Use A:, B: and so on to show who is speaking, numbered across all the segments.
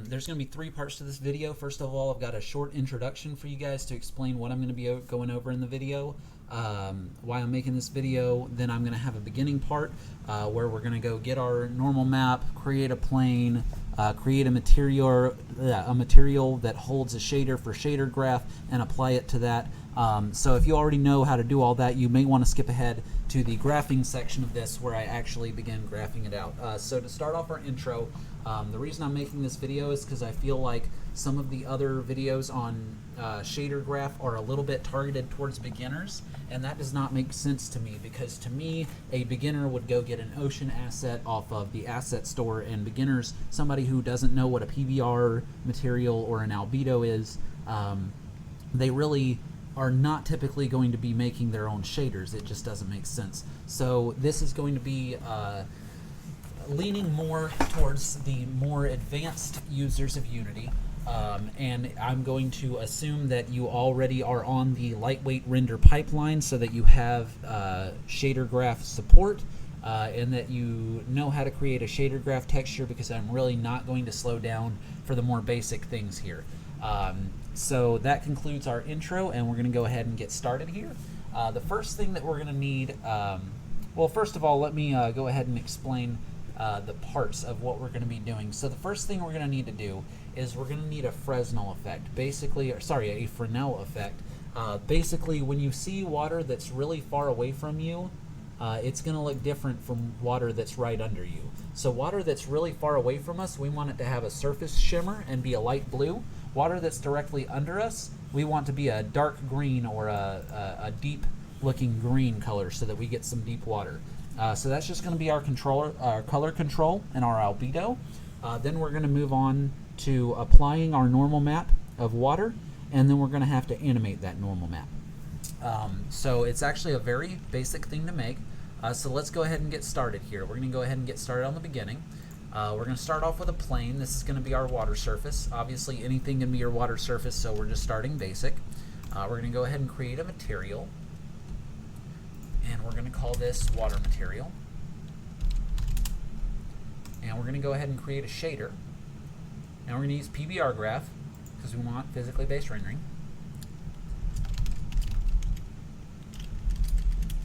A: There's going to be 3 parts to this video. First of all, I've got a short introduction for you guys to explain what I'm going to be going over in the video, why I'm making this video. Then I'm going to have a beginning part where we're going to go get our normal map, create a plane, create a material that holds a shader for shader graph, and apply it to that. So if you already know how to do all that, you may want to skip ahead to the graphing section of this where I actually begin graphing it out. So to start off our intro, the reason I'm making this video is because I feel like some of the other videos on shader graph are a little bit targeted towards beginners, and that does not make sense to me, because to me a beginner would go get an ocean asset off of the asset store, and beginners, somebody who doesn't know what a PBR material or an albedo is, they really are not typically going to be making their own shaders. It just doesn't make sense. So this is going to be leaning more towards the more advanced users of Unity, and I'm going to assume that you already are on the lightweight render pipeline so that you have shader graph support, and that you know how to create a shader graph texture, because I'm really not going to slow down for the more basic things here. So that concludes our intro, and we're going to go ahead and get started here. The first thing that we're going to need, well, first of all, let me go ahead and explain the parts of what we're going to be doing. So the first thing we're going to need to do is we're going to need a Fresnel effect, basically, or sorry, a Fresnel effect. Basically, when you see water that's really far away from you, it's going to look different from water that's right under you. So water that's really far away from us, we want it to have a surface shimmer and be a light blue. Water that's directly under us, we want to be a dark green or a deep looking green color, so that we get some deep water. So that's just going to be our color control and our albedo. Then we're going to move on to applying our normal map of water, and then we're going to have to animate that normal map. So it's actually a very basic thing to make. So let's go ahead and get started here. We're going to go ahead and get started on the beginning. We're going to start off with a plane. This is going to be our water surface. Obviously anything can be your water surface, so we're just starting basic. We're going to go ahead and create a material, and we're going to call this water material. And we're going to go ahead and create a shader, and we're going to use PBR graph because we want physically based rendering.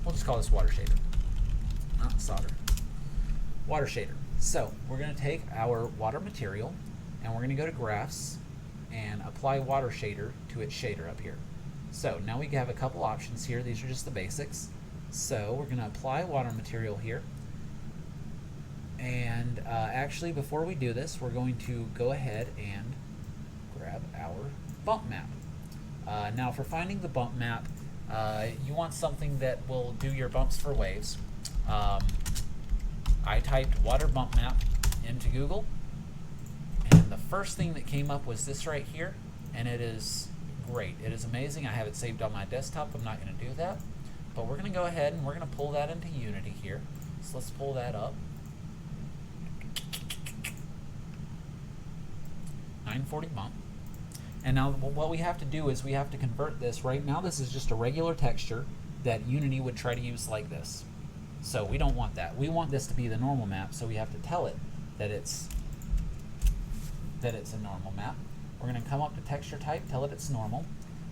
A: We'll just call this water shader, not solder. Water shader. So we're going to take our water material, and we're going to go to graphs and apply water shader to its shader up here. So now we have a couple options here. These are just the basics. So we're going to apply water material here, and actually before we do this, we're going to go ahead and grab our bump map. Now for finding the bump map, you want something that will do your bumps for waves. I typed water bump map into Google, and the first thing that came up was this right here, and it is great. It is amazing. I have it saved on my desktop. I'm not going to do that, but we're going to go ahead and we're going to pull that into Unity here. So let's pull that up. 940 bump. And now what we have to do is we have to convert this. Right now this is just a regular texture that Unity would try to use like this. So we don't want that. We want this to be the normal map, so we have to tell it that it's a normal map. We're going to come up to texture type, tell it it's normal,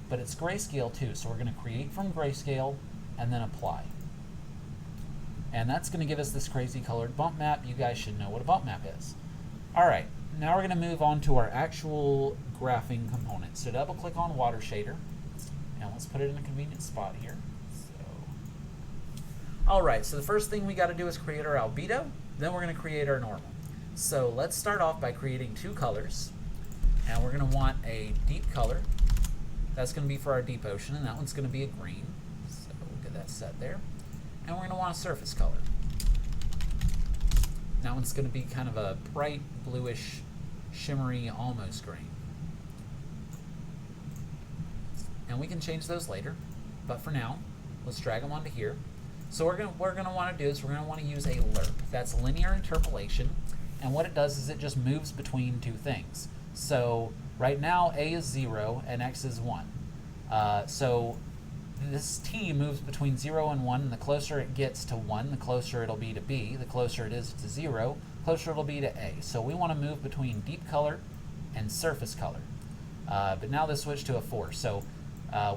A: but it's grayscale too. So we're going to create from grayscale and then apply. And that's going to give us this crazy colored bump map. You guys should know what a bump map is. All right, now we're going to move on to our actual graphing component. So double click on water shader, and let's put it in a convenient spot here. Alright, so the first thing we got to do is create our albedo, then we're going to create our normal. So let's start off by creating 2 colors, and we're going to want a deep color. That's going to be for our deep ocean, and that one's going to be a green. So we'll get that set there. And we're going to want a surface color. That one's going to be kind of a bright bluish, shimmery, almost green. And we can change those later, but for now, let's drag them onto here. So what we're going to want to do is we're going to want to use a lerp. That's linear interpolation, and what it does is it just moves between 2 things. So right now A is 0 and X is 1. So this T moves between 0 and 1, and the closer it gets to 1, the closer it'll be to B. The closer it is to 0, closer it'll be to A. So we want to move between deep color and surface color. But now this switched to a 4. So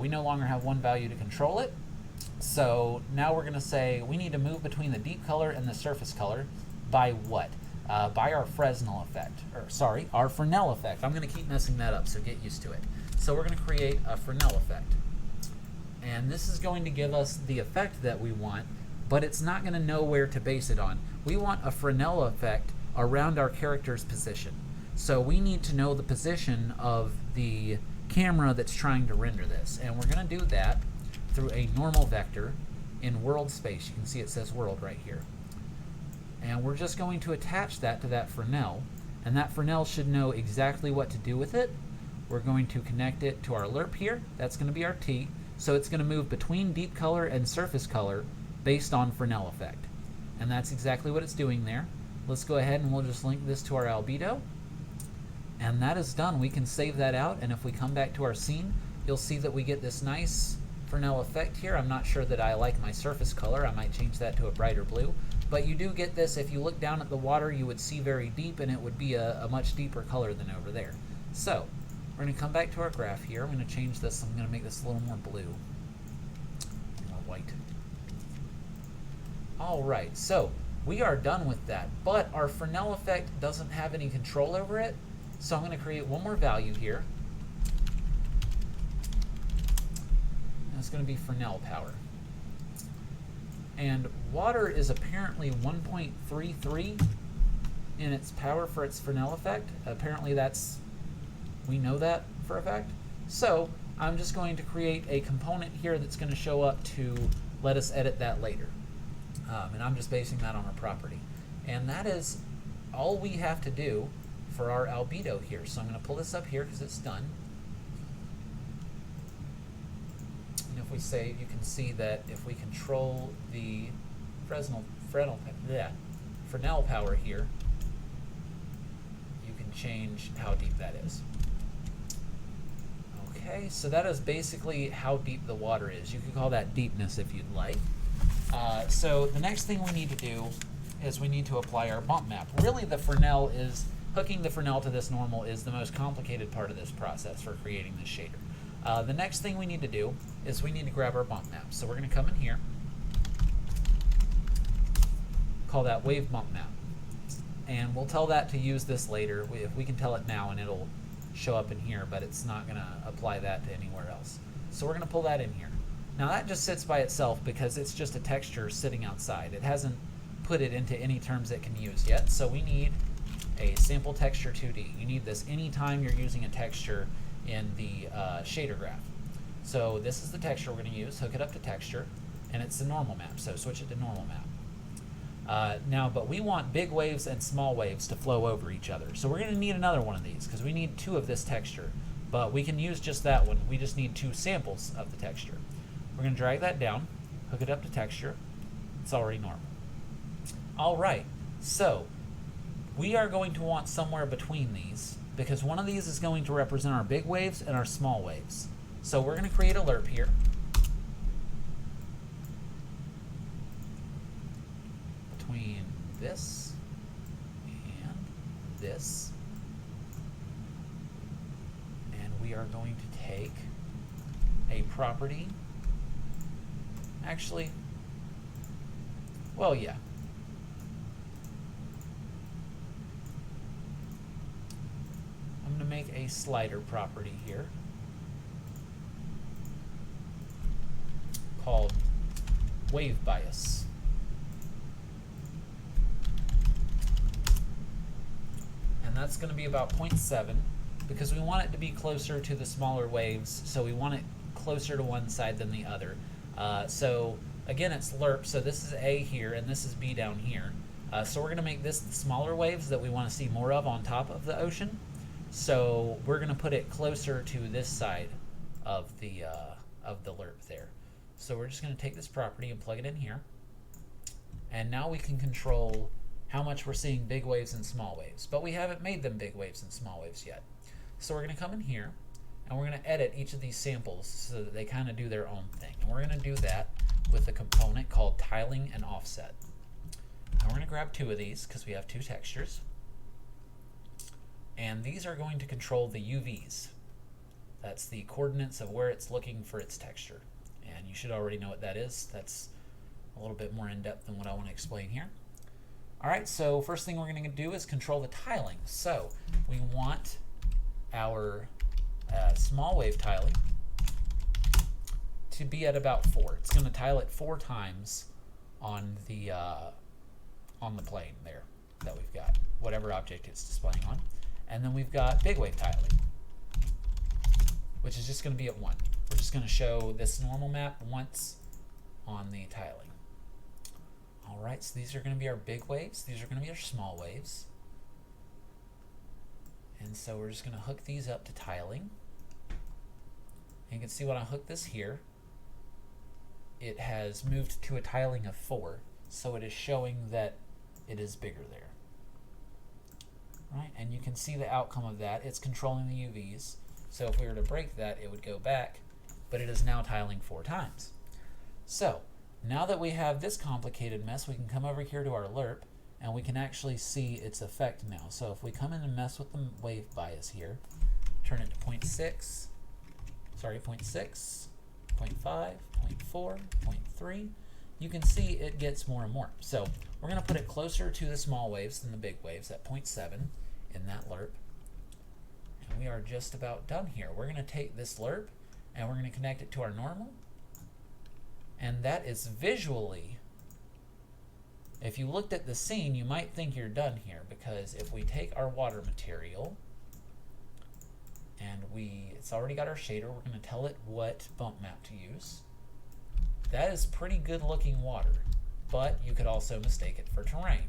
A: we no longer have one value to control it. So now we're going to say we need to move between the deep color and the surface color by what? By our Fresnel effect, or sorry, our Fresnel effect. I'm going to keep messing that up, so get used to it. So we're going to create a Fresnel effect. And this is going to give us the effect that we want, but it's not going to know where to base it on. We want a Fresnel effect around our character's position. So we need to know the position of the camera that's trying to render this. And we're going to do that through a normal vector in world space. You can see it says world right here. And we're just going to attach that to that Fresnel, and that Fresnel should know exactly what to do with it. We're going to connect it to our lerp here. That's going to be our T. So it's going to move between deep color and surface color based on Fresnel effect. And that's exactly what it's doing there. Let's go ahead and we'll just link this to our albedo. And that is done. We can save that out, and if we come back to our scene, you'll see that we get this nice Fresnel effect here. I'm not sure that I like my surface color. I might change that to a brighter blue. But you do get this. If you look down at the water, you would see very deep, and it would be a much deeper color than over there. So we're going to come back to our graph here. I'm going to change this. I'm going to make this a little more blue, more white. All right, so we are done with that, but our Fresnel effect doesn't have any control over it. So I'm going to create one more value here. And it's going to be Fresnel power. And water is apparently 1.33 in its power for its Fresnel effect. Apparently we know that for a fact. So I'm just going to create a component here that's going to show up to let us edit that later. And I'm just basing that on a property. And that is all we have to do for our albedo here. So I'm going to pull this up here because it's done. If we save, you can see that if we control the Fresnel power here, you can change how deep that is. Okay, so that is basically how deep the water is. You could call that deepness if you'd like. So the next thing we need to do is we need to apply our bump map. Really, hooking the Fresnel to this normal is the most complicated part of this process for creating this shader. The next thing we need to do is we need to grab our bump map. So we're going to come in here, call that wave bump map, and we'll tell that to use this later. We can tell it now and it'll show up in here, but it's not going to apply that to anywhere else. So we're going to pull that in here. Now that just sits by itself because it's just a texture sitting outside. It hasn't put it into any terms it can use yet. So we need a sample texture 2D. You need this anytime you're using a texture in the shader graph. So this is the texture we're going to use. Hook it up to texture, and it's the normal map. So switch it to normal map. Now, but we want big waves and small waves to flow over each other. So we're going to need another one of these because we need 2 of this texture. But we can use just that one. We just need 2 samples of the texture. We're going to drag that down, hook it up to texture. It's already normal. All right, so we are going to want somewhere between these because one of these is going to represent our big waves and our small waves. So we're going to create a lerp here. Between this and this. And we are going to take a property. Actually, well, yeah. I'm going to make a slider property here called wave bias. And that's going to be about 0.7 because we want it to be closer to the smaller waves, so we want it closer to one side than the other. So again, it's lerp, so this is A here and this is B down here. So we're going to make this the smaller waves that we want to see more of on top of the ocean. So we're going to put it closer to this side of the lerp there. So we're just going to take this property and plug it in here. And now we can control how much we're seeing big waves and small waves. But we haven't made them big waves and small waves yet. So we're going to come in here and we're going to edit each of these samples so that they kind of do their own thing. And we're going to do that with a component called tiling and offset. we're going to grab 2 of these because we have 2 textures. And these are going to control the UVs. That's the coordinates of where it's looking for its texture. And you should already know what that is. That's a little bit more in depth than what I want to explain here. Alright, so first thing we're going to do is control the tiling. So we want our small wave tiling to be at about 4. It's going to tile it 4 times on the plane there that we've got, whatever object it's displaying on. And then we've got big wave tiling, which is just going to be at 1. We're just going to show this normal map once on the tiling. Alright, so these are going to be our big waves. These are going to be our small waves. And so we're just going to hook these up to tiling. And you can see when I hook this here, it has moved to a tiling of 4. So it is showing that it is bigger there. Right? And you can see the outcome of that. It's controlling the UVs. So if we were to break that, it would go back. But it is now tiling 4 times. So now that we have this complicated mess, we can come over here to our lerp and we can actually see its effect now. So if we come in and mess with the wave bias here, turn it to 0.6, 0.6, 0.5, 0.4, 0.3, you can see it gets more and more. So we're going to put it closer to the small waves than the big waves at 0.7 in that lerp. And we are just about done here. We're going to take this lerp and we're going to connect it to our normal. And that is visually, if you looked at the scene, you might think you're done here, because if we take our water material and it's already got our shader, we're going to tell it what bump map to use. That is pretty good looking water, but you could also mistake it for terrain.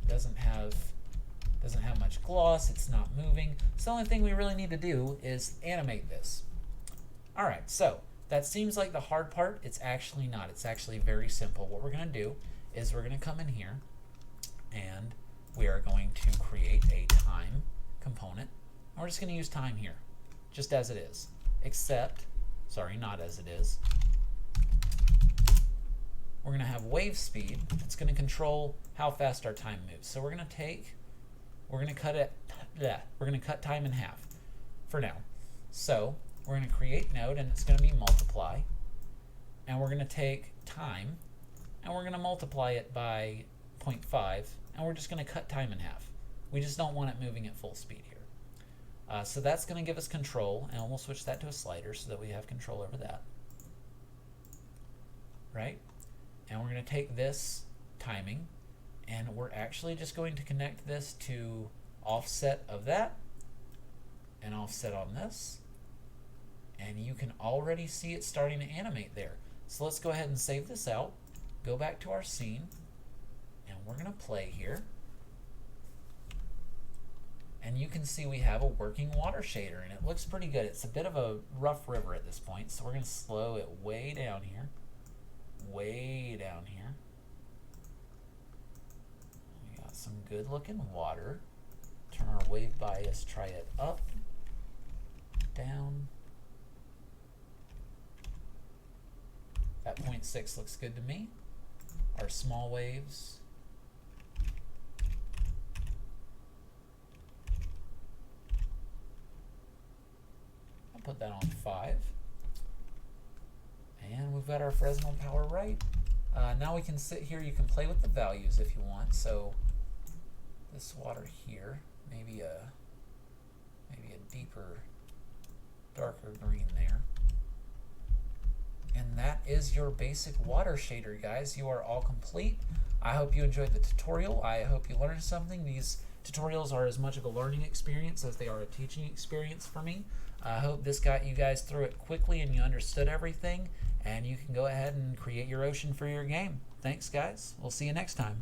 A: It doesn't have much gloss, it's not moving. So the only thing we really need to do is animate this. Alright, so that seems like the hard part. It's actually not. It's actually very simple. What we're going to do is we're going to come in here and we are going to create a time component. And we're just going to use time here, just as it is. Except, sorry, not as it is. We're going to have wave speed. It's going to control how fast our time moves. So we're going to cut time in half for now. So we're going to create node, and it's going to be multiply, and we're going to take time and we're going to multiply it by 0.5, and we're just going to cut time in half. We just don't want it moving at full speed here. So that's going to give us control, and we'll switch that to a slider so that we have control over that. Right? And we're going to take this timing, and we're actually just going to connect this to offset of that and offset on this. And you can already see it starting to animate there. So let's go ahead and save this out, go back to our scene, and we're going to play here. And you can see we have a working water shader, and it looks pretty good. It's a bit of a rough river at this point, so we're going to slow it way down here. Way down here. We got some good looking water. Turn our wave bias, try it up, down. That 0.6 looks good to me. Our small waves. I'll put that on 5. And we've got our Fresnel power right. Now we can sit here. You can play with the values if you want. So this water here, maybe a deeper, darker green there. And that is your basic water shader, guys. You are all complete. I hope you enjoyed the tutorial. I hope you learned something. These tutorials are as much of a learning experience as they are a teaching experience for me. I hope this got you guys through it quickly and you understood everything, and you can go ahead and create your ocean for your game. Thanks, guys. We'll see you next time.